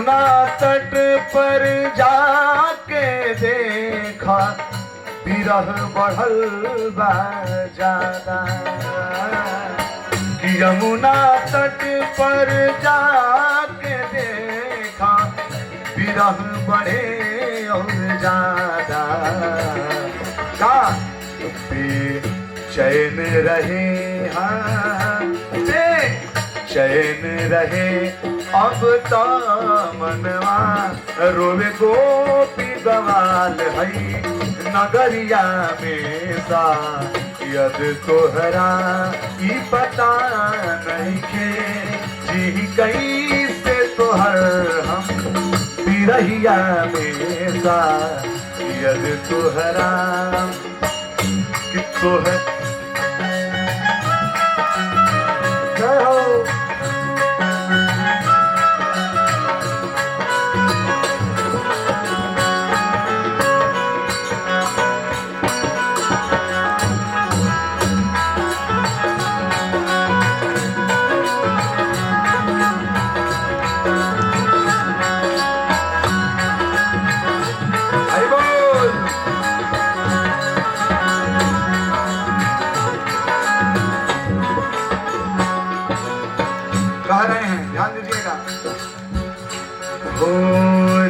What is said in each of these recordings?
ना तट पर जाके देखा विरह बढ़ल बा ज्यादा, कि यमुना तट पर जाके देखा विरह बढ़े और ज्यादा। का चैन रहे, हाँ चैन रहे अब तो मनवा, रोवे गोपी गवाल है नगरिया में सा, यद तोहरा ई पता नहीं के जी कैसे तोहर हम बिरहिया में सा, यद तोहरा कि तोहर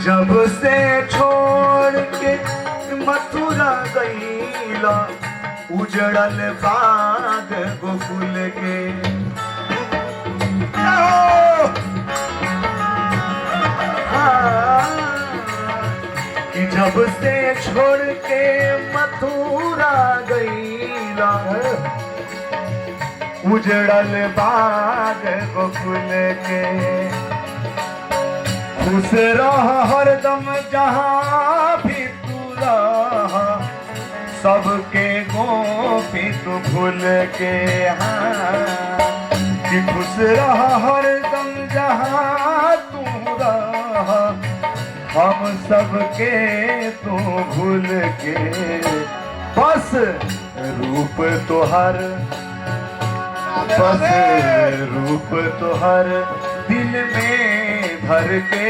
जब से छोड़ के मथुरा गईला, उजड़ल बाग गोकुल के, कि जब से छोड़ के मथुरा गईला, उजड़ल बाग गोकुल के, खुश रह हरदम जहाँ भी तू रह, सबके गोपी तू भूल के, हाँ कि खुश रह हरदम जहाँ तू रह, हम सबके तू भूल के, बस रूप तोहर, बस रूप तोहर दिल में भर के,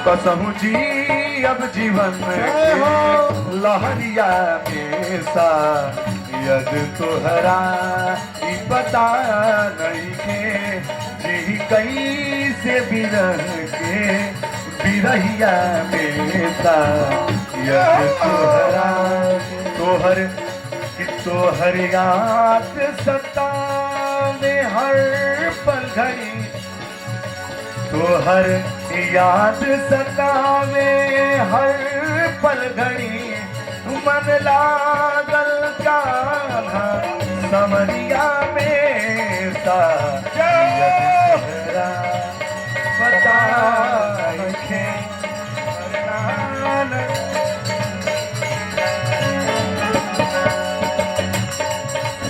कसहु जी अब जीवन के लहरिया में सा, यद तोहरा ई पता नहीं के जी कैसे बिरह के बिरहिया में सा, यद तोहरा तोहर कि तोहर याद सतावे हर पल घड़ी, तोहर याद सतावे हर पल घड़ी, मन लागल कान्हा समरिया में सा, पता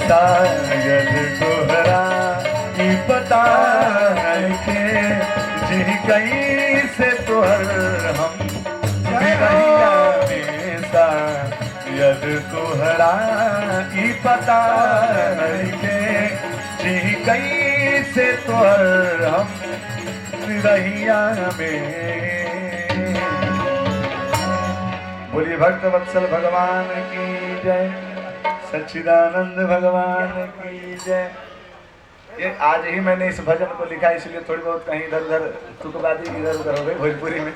शायद तोहरा की पता है के जी कैसे तोहर हम बिरहिया में सा, यद तोहरा की पता है के जी कैसे तोहर हम बिरहिया में। बोलिए भक्त वत्सल भगवान की जय, सच्चिदानंद भगवान की जय। ये आज ही मैंने इस भजन को लिखा, इसलिए थोड़ी बहुत कहीं इधर उधर तुकबाजी इधर उधर हो गई भोजपुरी में,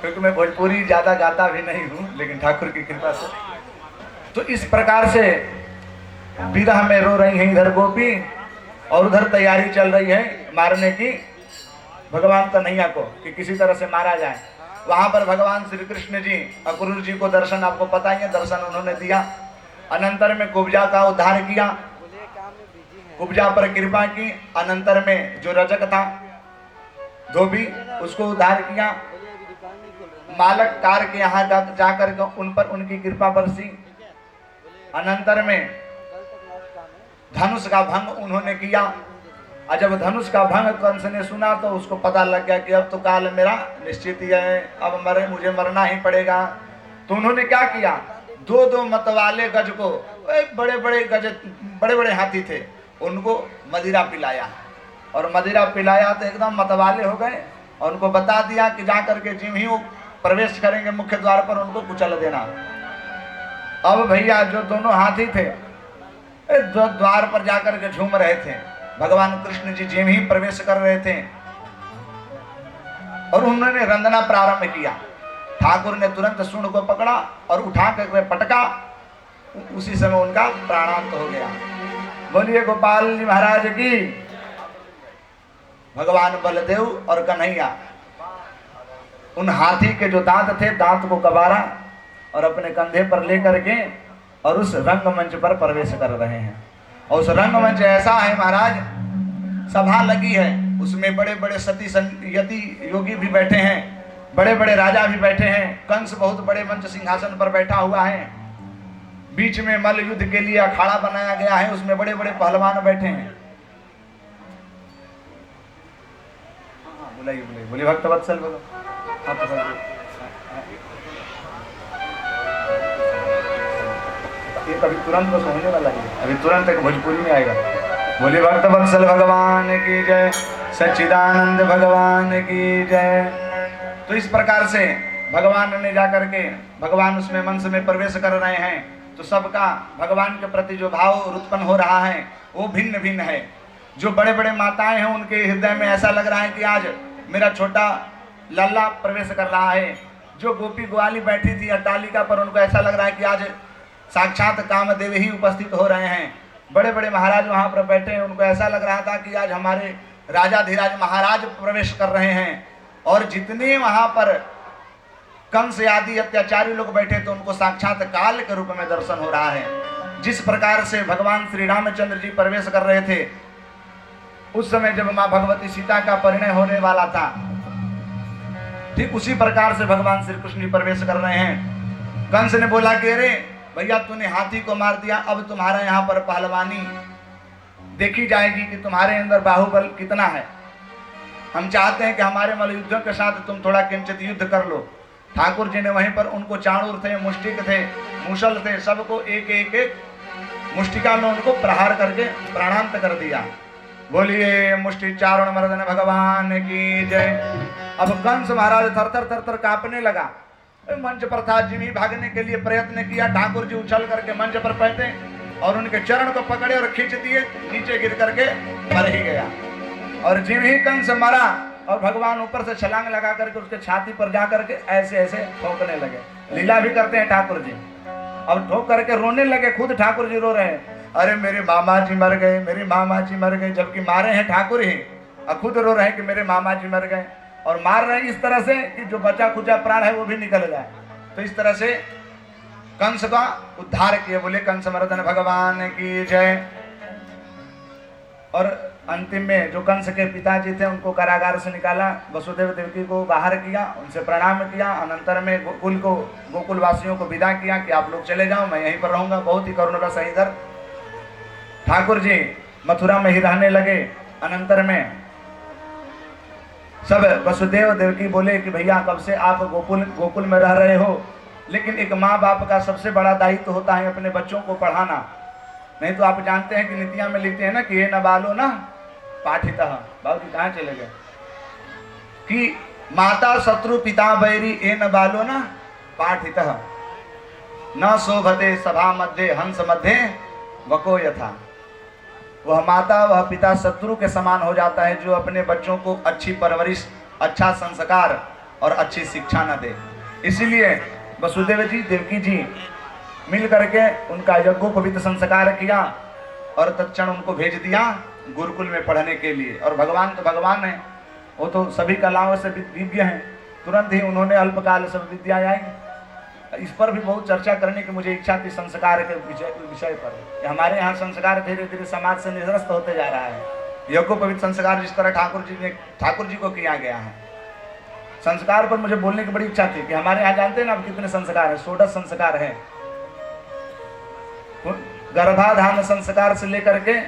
क्योंकि मैं भोजपुरी ज़्यादा गाता भी नहीं हूँ, लेकिन ठाकुर की कृपा से। तो इस प्रकार से विरह में रो रही हैं इधर गोपी, और उधर तैयारी चल रही है मारने की भगवान कन्हैया को, कि किसी तरह से मारा जाए। वहाँ पर भगवान श्री कृष्ण जी अक्रूर जी को दर्शन, आपको पता ही है, दर्शन उन्होंने दिया। अनंतर में कुब्जा का उद्धार किया, कुब्जा पर कृपा की। अनंतर में जो रजक था धोबी, उसको उद्धार किया। मालक कार के यहाँ जाकर उन पर उनकी कृपा बरसी। अनंतर में धनुष का भंग उन्होंने किया, और जब धनुष का भंग कंस ने सुना तो उसको पता लग गया कि अब तो काल मेरा निश्चित ही है, अब मुझे मरना ही पड़ेगा। तो उन्होंने क्या किया, दो दो मतवाले गज को, बड़े बड़े हाथी थे, उनको मदिरा पिलाया, और मदिरा पिलाया तो एकदम मतवाले हो गए। और उनको बता दिया कि जा करके जिम ही वो प्रवेश करेंगे मुख्य द्वार पर उनको कुचल देना। अब भैया जो दोनों हाथी थे जो द्वार पर जाकर के झूम रहे थे, भगवान कृष्ण जी जिम ही प्रवेश कर रहे थे और उन्होंने रंदना प्रारंभ किया। ठाकुर ने तुरंत सूंड को पकड़ा और उठा करके पटका, उसी समय उनका प्राणांत हो गया। बोलिए गोपाल जी महाराज की। भगवान बलदेव और कन्हैया उन हाथी के जो दांत थे, दांत को कबारा और अपने कंधे पर लेकर के और उस रंगमंच पर प्रवेश कर रहे हैं। और उस रंगमंच ऐसा है महाराज, सभा लगी है, उसमें बड़े बड़े सती यति योगी भी बैठे हैं, बड़े बड़े राजा भी बैठे हैं। कंस बहुत बड़े मंच सिंहासन पर बैठा हुआ है। बीच में मल्ल युद्ध के लिए अखाड़ा बनाया गया है, उसमें बड़े बड़े पहलवान बैठे हैं। बुलाइए बुलाइए, बोलिए भक्तवत्सल बोलो। ये कभी तुरंत बस होने वाला है, अभी तुरंत एक भोजपुरी में आएगा। बोलिए भक्तवत्सल भगवान की जय, सच्चिदानंद भगवान की जय। तो इस प्रकार से भगवान ने जाकर के भगवान उसमें मंच में प्रवेश कर रहे हैं, तो सबका भगवान के प्रति जो भाव उत्पन्न हो रहा है वो भिन्न भिन्न है। जो बड़े बड़े माताएं हैं उनके हृदय में ऐसा लग रहा है कि आज मेरा छोटा लल्ला प्रवेश कर रहा है। जो गोपी ग्वाली बैठी थी अट्टालिका पर, उनको ऐसा लग रहा है कि आज साक्षात कामदेव ही उपस्थित हो रहे हैं। बड़े बड़े महाराज वहाँ पर बैठे हैं, उनको ऐसा लग रहा था कि आज हमारे राजाधिराज महाराज प्रवेश कर रहे हैं। और जितने वहाँ पर कंस आदि अत्याचारी लोग बैठे थे उनको साक्षात काल के रूप में दर्शन हो रहा है। जिस प्रकार से भगवान श्री रामचंद्र जी प्रवेश कर रहे थे उस समय जब माँ भगवती सीता का परिणय होने वाला था, ठीक उसी प्रकार से भगवान श्री कृष्ण प्रवेश कर रहे हैं। कंस ने बोला कि अरे भैया तूने हाथी को मार दिया, अब तुम्हारे यहाँ पर पहलवानी देखी जाएगी कि तुम्हारे अंदर बाहुबल कितना है। हम चाहते हैं कि हमारे मल्लयुद्धों के साथ तुम थोड़ा किंचित युद्ध कर लो। ठाकुर जी ने वहीं पर उनको चाणूर थे, मुष्टिक थे, मूसल थे, सबको एक एक एक मुष्टिका में उनको प्रहार करके प्राणांत कर दिया। बोलिए मुष्टि चारण मर्दन भगवान की जय। अब कंस महाराज थर थर थर थर कांपने लगा। मंच पर था, जिन्हीं भागने के लिए प्रयत्न किया, ठाकुर जी उछल करके मंच पर बैठे और उनके चरण को पकड़े और खींच दिए, नीचे गिर करके मर ही गया। और जिम ही कंस मरा और भगवान ऊपर से छलांग लगा करके उसके छाती पर जा करके ऐसे ऐसे ठोकने लगे। लीला भी करते हैं ठाकुर जी। अब ठोक करके रोने लगे, खुद ठाकुर जी रो रहे हैं, अरे मेरे मामा जी मर गए, मेरे मामा जी मर गए, जबकि मारे हैं ठाकुर ही, और खुद रो रहे हैं कि मेरे मामा जी मर गए। और मार रहे हैं इस तरह से कि जो बचा खुचा प्राण है वो भी निकल जाए। तो इस तरह से कंस का उद्धार किए। बोले कंस मर्दन भगवान की जय। और अंतिम में जो कंस के पिताजी थे उनको कारागार से निकाला, वसुदेव देवकी को बाहर किया, उनसे प्रणाम किया, अनंतर में गोकुल वासियों को विदा किया कि आप लोग चले जाओ, मैं यहीं पर रहूंगा। बहुत ही करुण रस है इधर। ठाकुर जी मथुरा में ही रहने लगे। अनंतर में सब वसुदेव देवकी बोले कि भैया कब से आप गोकुल में रह रहे हो, लेकिन एक माँ बाप का सबसे बड़ा दायित्व होता है अपने बच्चों को पढ़ाना। नहीं तो आप जानते हैं कि नीतियां में लिखते हैं ना कि ये न बालो ना पाठितः। बाबू जी कहाँ चले गए? कि माता शत्रु पिता बैरी ए न बालो ना पाठितः, न शोभते सभा मध्य हंस मध्य वको यथा। वह माता वह पिता शत्रु के समान हो जाता है जो अपने बच्चों को अच्छी परवरिश, अच्छा संस्कार और अच्छी शिक्षा न दे। इसीलिए वसुदेव जी देवकी जी मिल करके उनका यज्ञोपवीत संस्कार किया और तत्क्षण उनको भेज दिया गुरुकुल में पढ़ने के लिए। और भगवान तो भगवान है, वो तो सभी कलाओं से विज्ञ हैं। तुरंत ही उन्होंने अल्पकाल सब विद्या आई। इस पर भी बहुत चर्चा करने की मुझे इच्छा थी संस्कार के विषय पर। हमारे यहाँ संस्कार धीरे धीरे समाज से निरस्त होते जा रहा है। यज्ञोपवीत संस्कार जिस तरह ठाकुर जी को किया गया है, संस्कार पर मुझे बोलने की बड़ी इच्छा थी कि हमारे यहाँ जानते हैं ना अब कितने संस्कार है, 16 संस्कार है। गर्भाधान संस्कार से लेकर के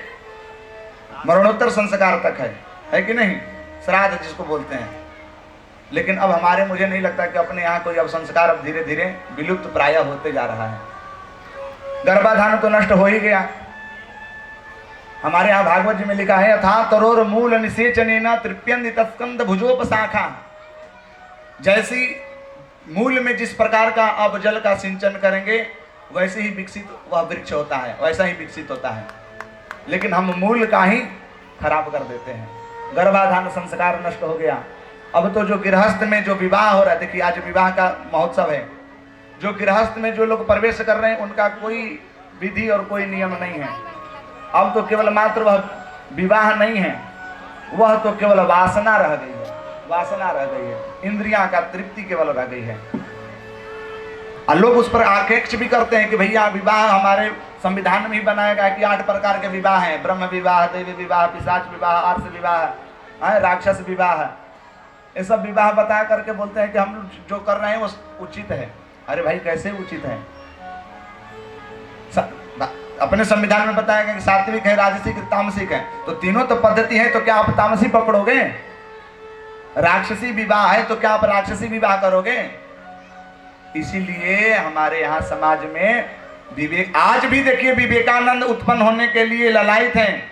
मरणोत्तर संस्कार तक है कि नहीं, श्राद्ध जिसको बोलते हैं। लेकिन अब हमारे, मुझे नहीं लगता कि अपने यहाँ कोई अब संस्कार अब धीरे धीरे विलुप्त प्राय होते जा रहा है। गर्भाधान तो नष्ट हो ही गया। हमारे यहाँ भागवत जी में लिखा है, यथा तरोर मूल निषेचनेन तृप्यन्ति तत्स्कंद भुजोपशाखा। जैसी मूल में जिस प्रकार का आप जल का सिंचन करेंगे वैसे ही विकसित वह वृक्ष होता है, वैसा ही विकसित होता है। लेकिन हम मूल का ही खराब कर देते हैं। गर्भाधान संस्कार नष्ट हो गया। अब तो जो गृहस्थ में जो विवाह हो रहा है, देखिए आज विवाह का महोत्सव है, जो गृहस्थ में जो लोग प्रवेश कर रहे हैं उनका कोई विधि और कोई नियम नहीं है। अब तो केवल मात्र वह विवाह नहीं है, वह तो केवल वासना रह गई है, वासना रह गई है, इंद्रियां का तृप्ति केवल रह गई है। और लोग उस पर आक्षेप भी करते हैं कि भैया विवाह हमारे संविधान में ही बनाया गया कि 8 प्रकार के विवाह हैं, ब्रह्म विवाह, देवी विवाह, पिशाच विवाह, आर्ष विवाह, राक्षस विवाह। ये सब विवाह बता करके बोलते हैं कि हम जो कर रहे हैं वो उचित है। अरे भाई कैसे उचित है? अपने संविधान में बताया गया कि सात्विक है, राजसिक, तामसिक है, तो तीनों तो पद्धति है, तो क्या आप तामसी पकड़ोगे? राक्षसी विवाह है तो क्या आप राक्षसी विवाह करोगे? इसीलिए हमारे यहाँ समाज में विवेक, आज भी देखिए विवेकानंद उत्पन्न होने के लिए ललायित हैं।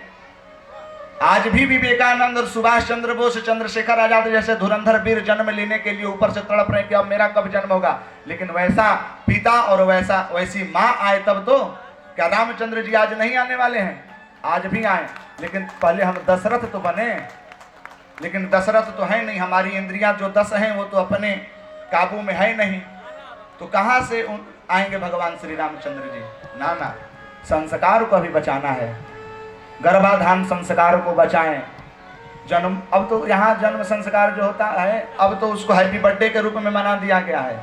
आज भी विवेकानंद और सुभाष चंद्र बोस, चंद्रशेखर आजाद जैसे धुरंधर वीर जन्म लेने के लिए ऊपर से तड़प रहे कि अब मेरा कब जन्म होगा। लेकिन वैसा पिता और वैसी माँ आए तब तो। क्या रामचंद्र जी आज नहीं आने वाले हैं? आज भी आए, लेकिन पहले हम दशरथ तो बने। लेकिन दशरथ तो है नहीं, हमारी इंद्रियां जो 10 हैं वो तो अपने काबू में है नहीं, तो कहाँ से आएंगे भगवान श्री रामचंद्र जी? ना ना, संस्कार को अभी बचाना है, गर्भाधान संस्कार को बचाएं। जन्म, अब तो यहाँ जन्म संस्कार जो होता है अब तो उसको हैप्पी बर्थडे के रूप में मना दिया गया है।